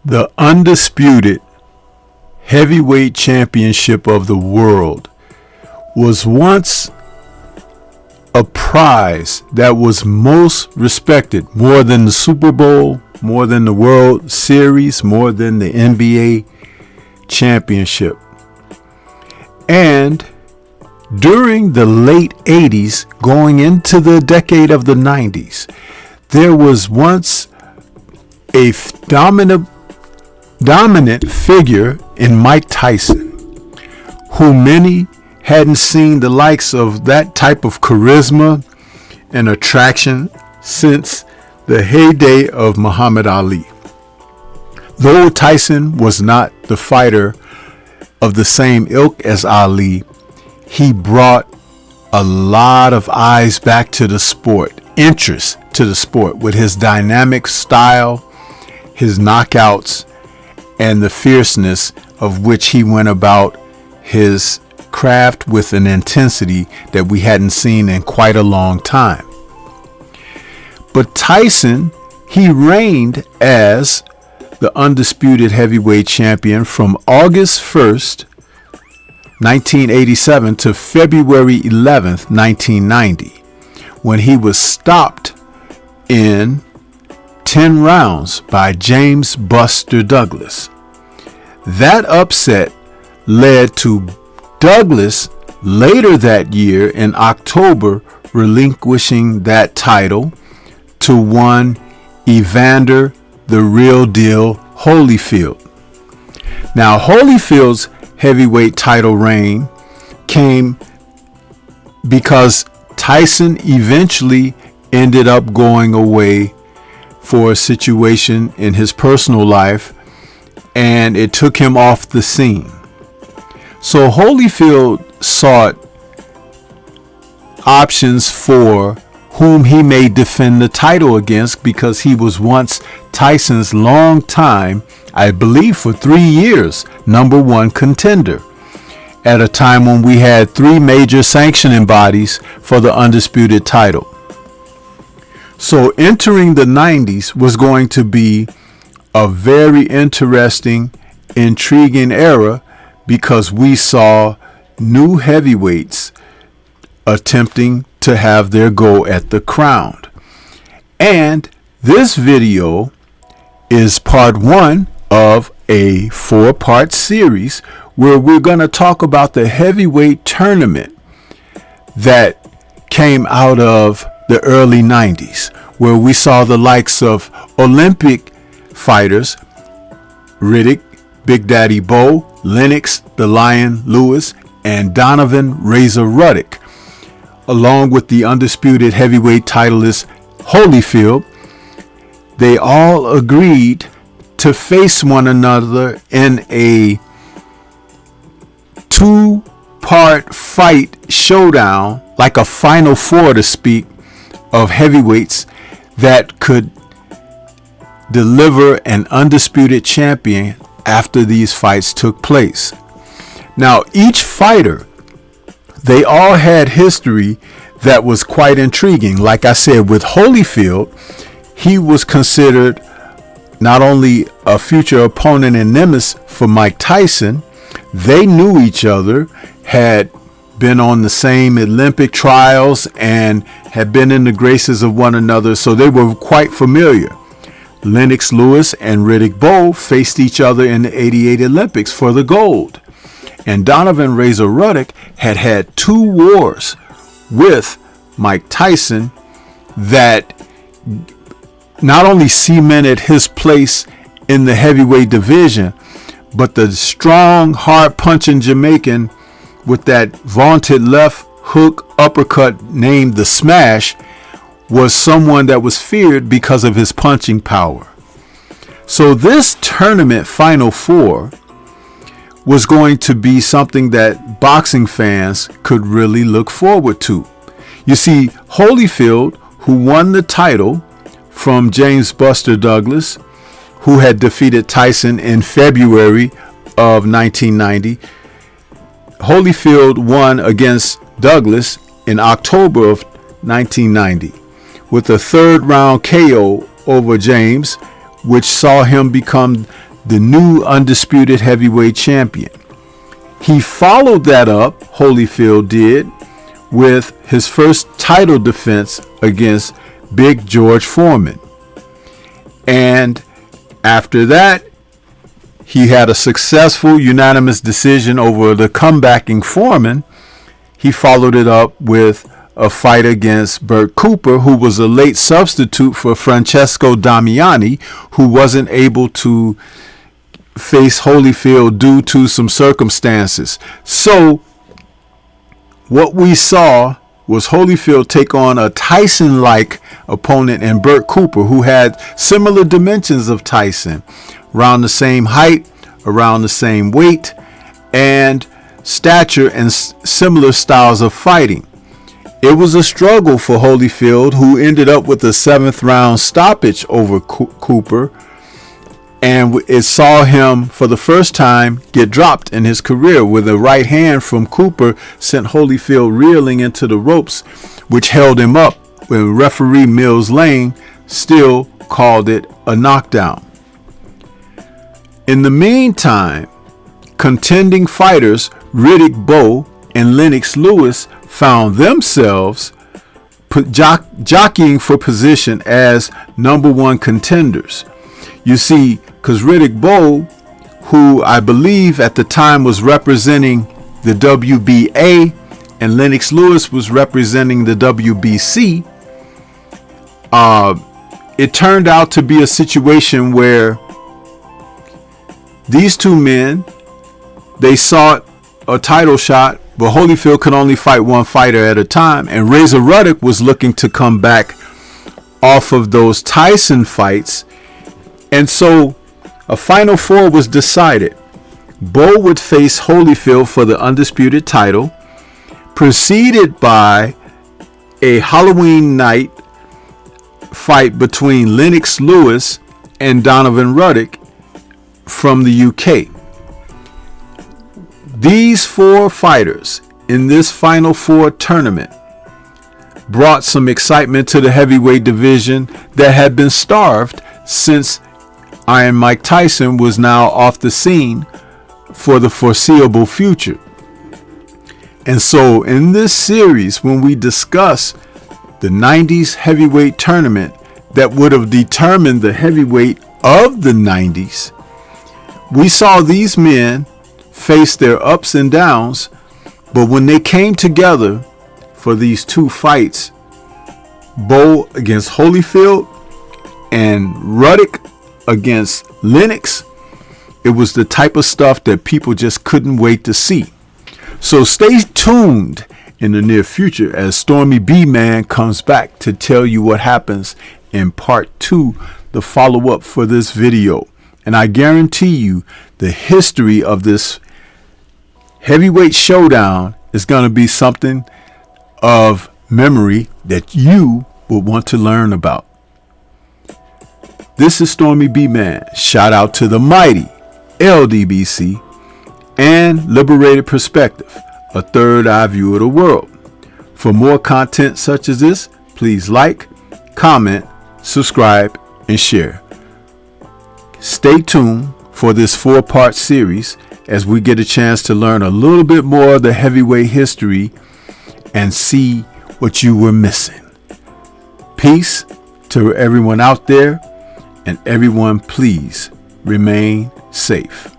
The undisputed heavyweight championship of the world was once a prize that was most respected, more than the Super Bowl, more than the World Series, more than the NBA championship. And during the late 80s, going into the decade of the 90s, there was once a dominant figure in Mike Tyson, who many hadn't seen the likes of that type of charisma and attraction since the heyday of Muhammad Ali. Though Tyson was not the fighter of the same ilk as Ali, he brought a lot of eyes back to the sport, interest to the sport, with his dynamic style, his knockouts, and the fierceness of which he went about his craft with an intensity that we hadn't seen in quite a long time. But Tyson, he reigned as the undisputed heavyweight champion from August 1st, 1987 to February 11th, 1990, when he was stopped in 10 rounds by James Buster Douglas. That upset led to Douglas later that year in October relinquishing that title to one Evander the Real Deal Holyfield. Now, Holyfield's heavyweight title reign came because Tyson eventually ended up going away for a situation in his personal life, and it took him off the scene. So Holyfield sought options for whom he may defend the title against, because he was once Tyson's long time, I believe for 3 years, number one contender, at a time when we had 3 major sanctioning bodies for the undisputed title. So entering the 90s was going to be a very interesting, intriguing era, because we saw new heavyweights attempting to have their go at the crown. And this video is part 1 of a 4-part series where we're going to talk about the heavyweight tournament that came out of the early 90s, where we saw the likes of Olympic fighters Riddick, Big Daddy Bo, Lennox the Lion Lewis, and Donovan Razor Ruddock, along with the undisputed heavyweight titleist Holyfield. They all agreed to face one another in a 2-part fight showdown, like a Final Four to speak, of heavyweights that could deliver an undisputed champion after these fights took place. Now, each fighter, they all had history that was quite intriguing. Like I said, with Holyfield, he was considered not only a future opponent and nemesis for Mike Tyson, they knew each other, had been on the same Olympic trials, and had been in the graces of one another, so they were quite familiar. Lennox Lewis and Riddick Bowe faced each other in the '88 Olympics for the gold. And Donovan Razor Ruddock had had 2 wars with Mike Tyson that not only cemented his place in the heavyweight division, but the strong, hard-punching Jamaican with that vaunted left hook uppercut named the Smash was someone that was feared because of his punching power. So this tournament Final Four was going to be something that boxing fans could really look forward to. You see, Holyfield, who won the title from James Buster Douglas, who had defeated Tyson in February of 1990, Holyfield won against Douglas in October of 1990 with a 3rd round KO over James, which saw him become the new undisputed heavyweight champion. He followed that up, Holyfield did, with his first title defense against Big George Foreman. And after that, he had a successful unanimous decision over the comebacking Foreman. He followed it up with a fight against Bert Cooper, who was a late substitute for Francesco Damiani, who wasn't able to face Holyfield due to some circumstances. So what we saw was Holyfield take on a Tyson-like opponent in Bert Cooper, who had similar dimensions of Tyson, around the same height, around the same weight, and stature, and similar styles of fighting. It was a struggle for Holyfield, who ended up with a 7th round stoppage over Cooper, and it saw him for the first time get dropped in his career, with a right hand from Cooper sent Holyfield reeling into the ropes, which held him up, when referee Mills Lane still called it a knockdown. In the meantime, contending fighters Riddick Bowe and Lennox Lewis found themselves jockeying for position as number one contenders. You see, because Riddick Bowe, who I believe at the time was representing the WBA, and Lennox Lewis was representing the WBC, it turned out to be a situation where these two men, they sought a title shot, but Holyfield could only fight one fighter at a time, and Razor Ruddock was looking to come back off of those Tyson fights. And so a Final Four was decided. Bowe would face Holyfield for the undisputed title, preceded by a Halloween night fight between Lennox Lewis and Donovan Ruddock from the UK. These 4 fighters in this Final Four tournament brought some excitement to the heavyweight division that had been starved since Iron Mike Tyson was now off the scene for the foreseeable future. And so in this series, when we discuss the 90s heavyweight tournament that would have determined the heavyweight of the 90s, we saw these men face their ups and downs, but when they came together for these 2 fights, Bowe against Holyfield and Ruddock against Lennox, it was the type of stuff that people just couldn't wait to see. So stay tuned in the near future as Stormy B-Man comes back to tell you what happens in part 2, the follow-up for this video. And I guarantee you the history of this heavyweight showdown is going to be something of memory that you will want to learn about. This is Stormy B-Man. Shout out to the mighty LDBC and Liberated Perspective, a third eye view of the world. For more content such as this, please like, comment, subscribe, and share. Stay tuned for this 4-part series as we get a chance to learn a little bit more of the heavyweight history and see what you were missing. Peace to everyone out there, and everyone please remain safe.